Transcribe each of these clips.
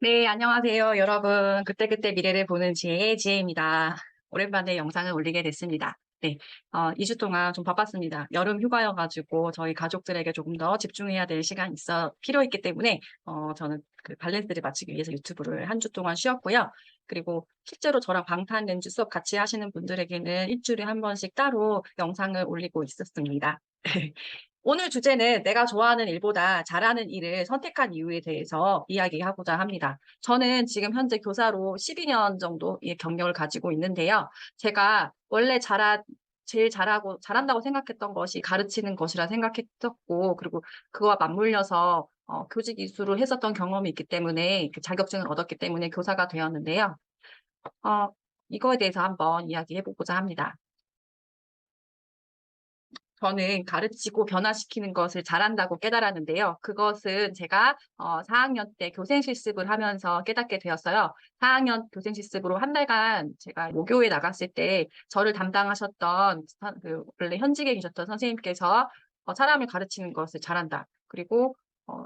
네, 안녕하세요, 여러분. 그때그때 미래를 보는 지혜의 지혜입니다. 오랜만에 영상을 올리게 됐습니다. 네, 2주 동안 좀 바빴습니다. 여름 휴가여가지고 저희 가족들에게 조금 더 집중해야 될 시간이 필요했기 때문에, 저는 그 발렌스를 마치기 위해서 유튜브를 한 주 동안 쉬었고요. 그리고 실제로 저랑 방탄렌즈 수업 같이 하시는 분들에게는 일주일에 한 번씩 따로 영상을 올리고 있었습니다. 오늘 주제는 내가 좋아하는 일보다 잘하는 일을 선택한 이유에 대해서 이야기하고자 합니다. 저는 지금 현재 교사로 12년 정도의 경력을 가지고 있는데요. 제가 원래 제일 잘한다고 생각했던 것이 가르치는 것이라 생각했었고, 그리고 그와 맞물려서 교직 이수를 했었던 경험이 있기 때문에, 그 자격증을 얻었기 때문에 교사가 되었는데요. 어, 이거에 대해서 한번 이야기해보고자 합니다. 저는 가르치고 변화시키는 것을 잘한다고 깨달았는데요. 그것은 제가 4학년 때 교생 실습을 하면서 깨닫게 되었어요. 4학년 교생 실습으로 한 달간 제가 모교에 나갔을 때 저를 담당하셨던 원래 현직에 계셨던 선생님께서 사람을 가르치는 것을 잘한다. 그리고 어,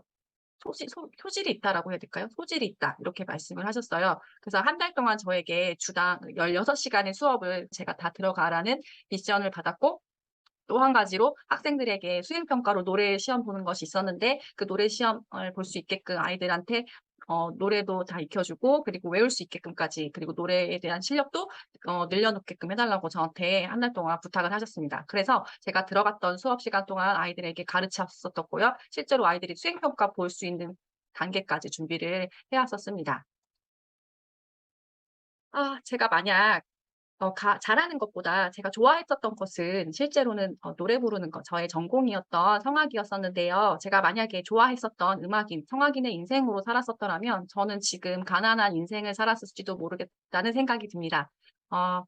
소질이 있다라고 해야 될까요? 소질이 있다. 이렇게 말씀을 하셨어요. 그래서 한 달 동안 저에게 주당 16시간의 수업을 제가 다 들어가라는 미션을 받았고, 또 한 가지로 학생들에게 수행평가로 노래 시험 보는 것이 있었는데 그 노래 시험을 볼 수 있게끔 아이들한테 노래도 다 익혀주고 그리고 외울 수 있게끔까지 그리고 노래에 대한 실력도 늘려놓게끔 해달라고 저한테 한 달 동안 부탁을 하셨습니다. 그래서 제가 들어갔던 수업 시간 동안 아이들에게 가르쳤었고요. 실제로 아이들이 수행평가 볼 수 있는 단계까지 준비를 해왔었습니다. 제가 만약 잘하는 것보다 제가 좋아했었던 것은 실제로는 노래 부르는 것, 저의 전공이었던 성악이었었는데요. 제가 만약에 좋아했었던 성악인의 인생으로 살았었더라면 저는 지금 가난한 인생을 살았을지도 모르겠다는 생각이 듭니다. 어,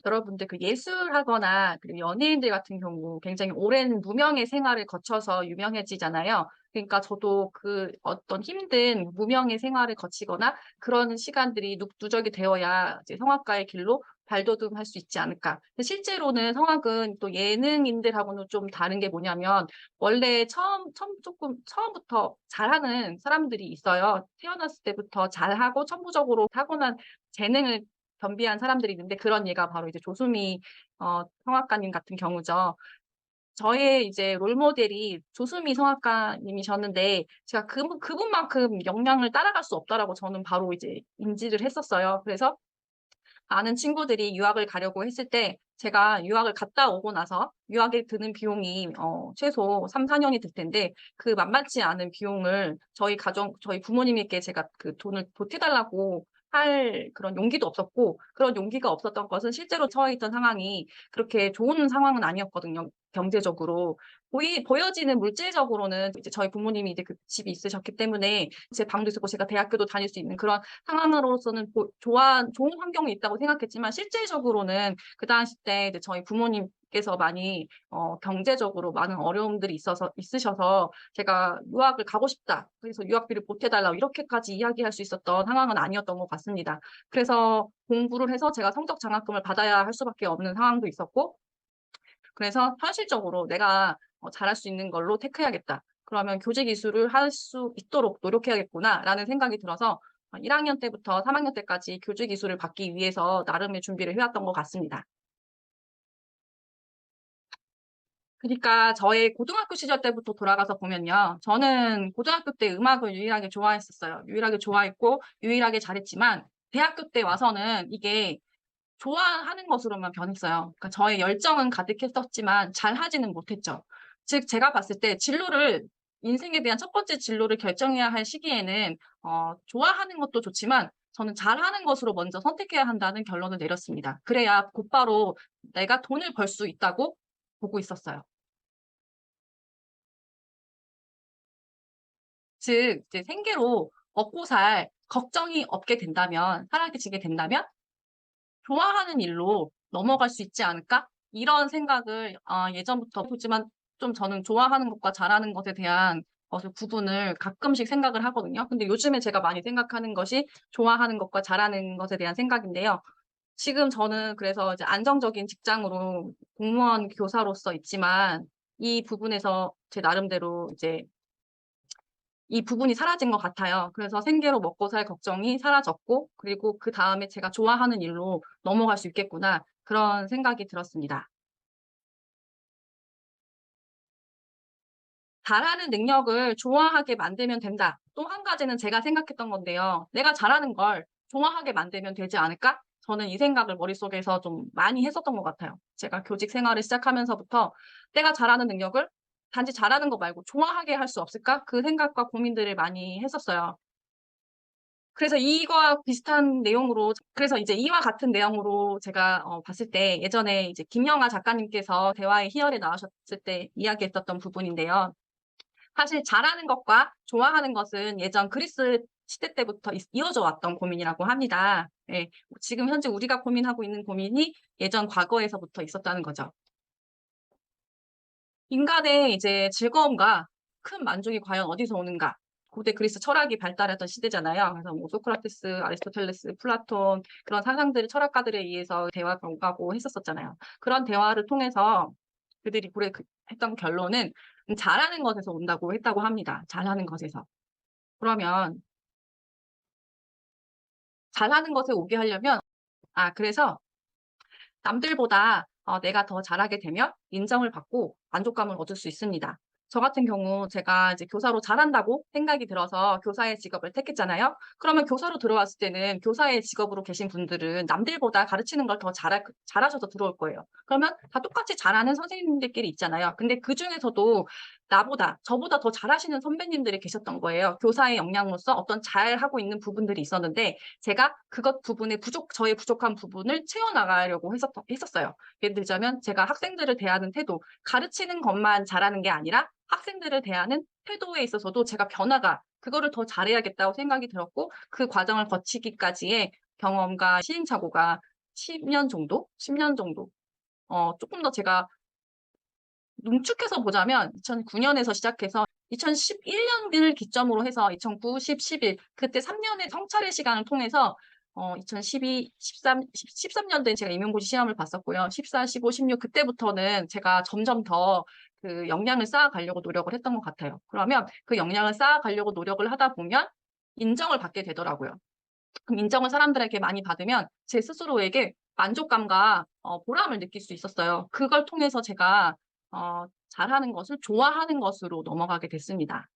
여러분들 그 예술하거나 그리고 연예인들 같은 경우 굉장히 오랜 무명의 생활을 거쳐서 유명해지잖아요. 그러니까 저도 그 어떤 힘든 무명의 생활을 거치거나 그런 시간들이 누적이 되어야 이제 성악가의 길로 발돋움할 수 있지 않을까. 근데 실제로는 성악은 또 예능인들하고는 좀 다른 게 뭐냐면 원래 처음부터 잘하는 사람들이 있어요. 태어났을 때부터 잘하고 천부적으로 타고난 재능을 겸비한 사람들이 있는데 그런 예가 바로 이제 조수미 성악가님 같은 경우죠. 저의 이제 롤모델이 조수미 성악가님이셨는데 제가 그분만큼 역량을 따라갈 수 없다라고 저는 바로 이제 인지를 했었어요. 그래서 아는 친구들이 유학을 가려고 했을 때 제가 유학을 갔다 오고 나서 유학에 드는 비용이 최소 3, 4년이 들 텐데 그 만만치 않은 비용을 저희 부모님께 제가 그 돈을 보태달라고 할 그런 용기도 없었고 그런 용기가 없었던 것은 실제로 처해 있던 상황이 그렇게 좋은 상황은 아니었거든요. 경제적으로. 보여지는 물질적으로는 이제 저희 부모님이 이제 그 집이 있으셨기 때문에 제 방도 있었고 제가 대학교도 다닐 수 있는 그런 상황으로서는 좋은 환경이 있다고 생각했지만 실질적으로는 그 당시 때 이제 저희 부모님께서 많이 경제적으로 많은 어려움들이 있으셔서 제가 유학을 가고 싶다. 그래서 유학비를 보태달라고 이렇게까지 이야기할 수 있었던 상황은 아니었던 것 같습니다. 그래서 공부를 해서 제가 성적 장학금을 받아야 할 수밖에 없는 상황도 있었고 그래서 현실적으로 내가 잘할 수 있는 걸로 택해야겠다. 그러면 교직 이수를 할 수 있도록 노력해야겠구나라는 생각이 들어서 1학년 때부터 3학년 때까지 교직 이수를 받기 위해서 나름의 준비를 해왔던 것 같습니다. 그러니까 저의 고등학교 시절 때부터 돌아가서 보면요. 저는 고등학교 때 음악을 유일하게 좋아했었어요. 유일하게 좋아했고 유일하게 잘했지만 대학교 때 와서는 이게 좋아하는 것으로만 변했어요. 그러니까 저의 열정은 가득했었지만 잘하지는 못했죠. 즉 제가 봤을 때 인생에 대한 첫 번째 진로를 결정해야 할 시기에는 좋아하는 것도 좋지만 저는 잘하는 것으로 먼저 선택해야 한다는 결론을 내렸습니다. 그래야 곧바로 내가 돈을 벌 수 있다고 보고 있었어요. 즉 이제 생계로 먹고 살 걱정이 없게 된다면 사라지게 된다면 좋아하는 일로 넘어갈 수 있지 않을까? 이런 생각을 예전부터 보지만 좀 저는 좋아하는 것과 잘하는 것에 대한 것을 구분을 가끔씩 생각을 하거든요. 근데 요즘에 제가 많이 생각하는 것이 좋아하는 것과 잘하는 것에 대한 생각인데요. 지금 저는 그래서 이제 안정적인 직장으로 공무원 교사로서 있지만 이 부분에서 제 나름대로 이제 이 부분이 사라진 것 같아요. 그래서 생계로 먹고 살 걱정이 사라졌고, 그리고 그다음에 제가 좋아하는 일로 넘어갈 수 있겠구나. 그런 생각이 들었습니다. 잘하는 능력을 좋아하게 만들면 된다. 또 한 가지는 제가 생각했던 건데요. 내가 잘하는 걸 좋아하게 만들면 되지 않을까? 저는 이 생각을 머릿속에서 좀 많이 했었던 것 같아요. 제가 교직 생활을 시작하면서부터 내가 잘하는 능력을 단지 잘하는 거 말고 좋아하게 할 수 없을까? 그 생각과 고민들을 많이 했었어요. 그래서 이거와 비슷한 내용으로, 그래서 이제 이와 같은 내용으로 제가 봤을 때 예전에 이제 김영하 작가님께서 대화의 희열에 나오셨을 때 이야기했었던 부분인데요. 사실 잘하는 것과 좋아하는 것은 예전 그리스 시대 때부터 이어져 왔던 고민이라고 합니다. 예. 지금 현재 우리가 고민하고 있는 고민이 예전 과거에서부터 있었다는 거죠. 인간의 이제 즐거움과 큰 만족이 과연 어디서 오는가? 고대 그리스 철학이 발달했던 시대잖아요. 그래서 뭐 소크라테스, 아리스토텔레스, 플라톤 그런 사상들, 철학가들에 의해서 대화가 오가고 했었었잖아요. 그런 대화를 통해서 그들이 했던 결론은 잘하는 것에서 온다고 했다고 합니다. 잘하는 것에서. 그러면 잘하는 것에 오게 하려면, 그래서 남들보다 내가 더 잘하게 되면 인정을 받고 만족감을 얻을 수 있습니다. 저 같은 경우 제가 이제 교사로 잘한다고 생각이 들어서 교사의 직업을 택했잖아요. 그러면 교사로 들어왔을 때는 교사의 직업으로 계신 분들은 남들보다 가르치는 걸 더 잘하셔서 들어올 거예요. 그러면 다 똑같이 잘하는 선생님들끼리 있잖아요. 근데 그중에서도 저보다 더 잘하시는 선배님들이 계셨던 거예요. 교사의 역량으로서 어떤 잘하고 있는 부분들이 있었는데 제가 그것 부분에 저의 부족한 부분을 채워나가려고 했었어요. 예를 들자면 제가 학생들을 대하는 태도, 가르치는 것만 잘하는 게 아니라 학생들을 대하는 태도에 있어서도 제가 그거를 더 잘해야겠다고 생각이 들었고, 그 과정을 거치기까지의 경험과 시행착오가 10년 정도, 조금 더 제가 농축해서 보자면 2009년에서 시작해서 2011년을 기점으로 해서 2009, 10, 11 그때 3년의 성찰의 시간을 통해서 2012, 13년도에 제가 임용고시 시험을 봤었고요. 14, 15, 16 그때부터는 제가 점점 더 그 역량을 쌓아가려고 노력을 했던 것 같아요. 그러면 그 역량을 쌓아가려고 노력을 하다 보면 인정을 받게 되더라고요. 그럼 인정을 사람들에게 많이 받으면 제 스스로에게 만족감과 보람을 느낄 수 있었어요. 그걸 통해서 제가 잘하는 것을 좋아하는 것으로 넘어가게 됐습니다.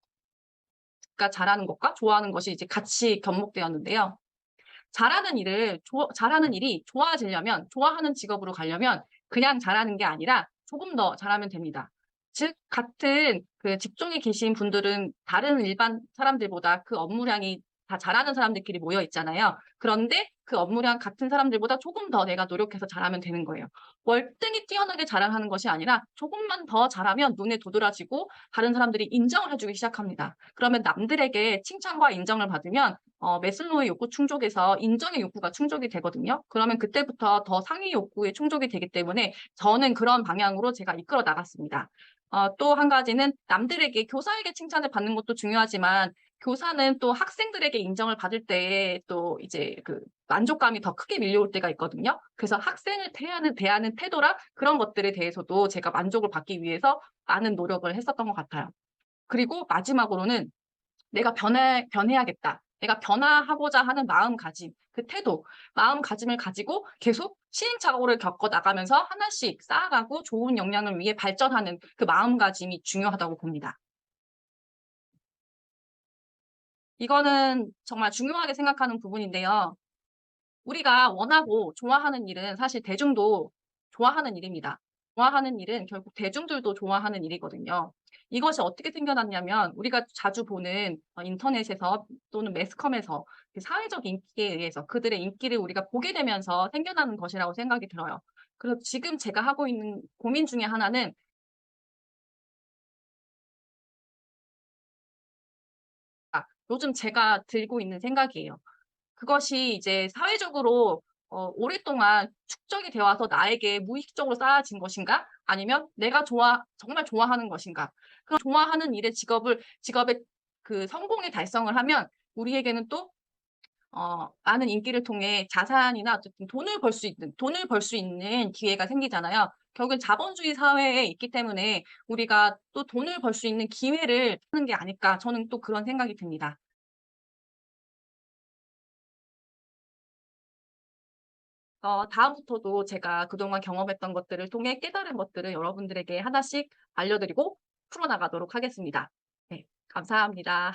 그러니까 잘하는 것과 좋아하는 것이 이제 같이 접목되었는데요. 잘하는 일이 좋아지려면, 좋아하는 직업으로 가려면 그냥 잘하는 게 아니라 조금 더 잘하면 됩니다. 즉, 같은 그 직종에 계신 분들은 다른 일반 사람들보다 그 업무량이 다 잘하는 사람들끼리 모여 있잖아요. 그런데 그 업무량 같은 사람들보다 조금 더 내가 노력해서 잘하면 되는 거예요. 월등히 뛰어나게 잘하는 것이 아니라 조금만 더 잘하면 눈에 도드라지고 다른 사람들이 인정을 해주기 시작합니다. 그러면 남들에게 칭찬과 인정을 받으면 매슬로우의 욕구 충족에서 인정의 욕구가 충족이 되거든요. 그러면 그때부터 더 상위 욕구에 충족이 되기 때문에 저는 그런 방향으로 제가 이끌어 나갔습니다. 또 한 가지는 남들에게 교사에게 칭찬을 받는 것도 중요하지만 교사는 또 학생들에게 인정을 받을 때 또 이제 그 만족감이 더 크게 밀려올 때가 있거든요. 그래서 학생을 대하는 태도라 그런 것들에 대해서도 제가 만족을 받기 위해서 많은 노력을 했었던 것 같아요. 그리고 마지막으로는 내가 변해야겠다. 내가 변화하고자 하는 마음가짐, 그 태도, 마음가짐을 가지고 계속 시행착오를 겪어 나가면서 하나씩 쌓아가고 좋은 역량을 위해 발전하는 그 마음가짐이 중요하다고 봅니다. 이거는 정말 중요하게 생각하는 부분인데요. 우리가 원하고 좋아하는 일은 사실 대중도 좋아하는 일입니다. 좋아하는 일은 결국 대중들도 좋아하는 일이거든요. 이것이 어떻게 생겨났냐면 우리가 자주 보는 인터넷에서 또는 매스컴에서 그 사회적 인기에 의해서 그들의 인기를 우리가 보게 되면서 생겨나는 것이라고 생각이 들어요. 그래서 지금 제가 하고 있는 고민 중에 하나는 요즘 제가 들고 있는 생각이에요. 그것이 이제 사회적으로 오랫동안 축적이 되어 와서 나에게 무의식적으로 쌓아진 것인가? 아니면 내가 정말 좋아하는 것인가? 그 좋아하는 일의 직업의 그 성공에 달성을 하면 우리에게는 또 많은 인기를 통해 자산이나 어쨌든 돈을 벌 수 있는 기회가 생기잖아요. 결국엔 자본주의 사회에 있기 때문에 우리가 또 돈을 벌 수 있는 기회를 하는 게 아닐까 저는 또 그런 생각이 듭니다. 다음부터도 제가 그동안 경험했던 것들을 통해 깨달은 것들을 여러분들에게 하나씩 알려드리고 풀어나가도록 하겠습니다. 네. 감사합니다.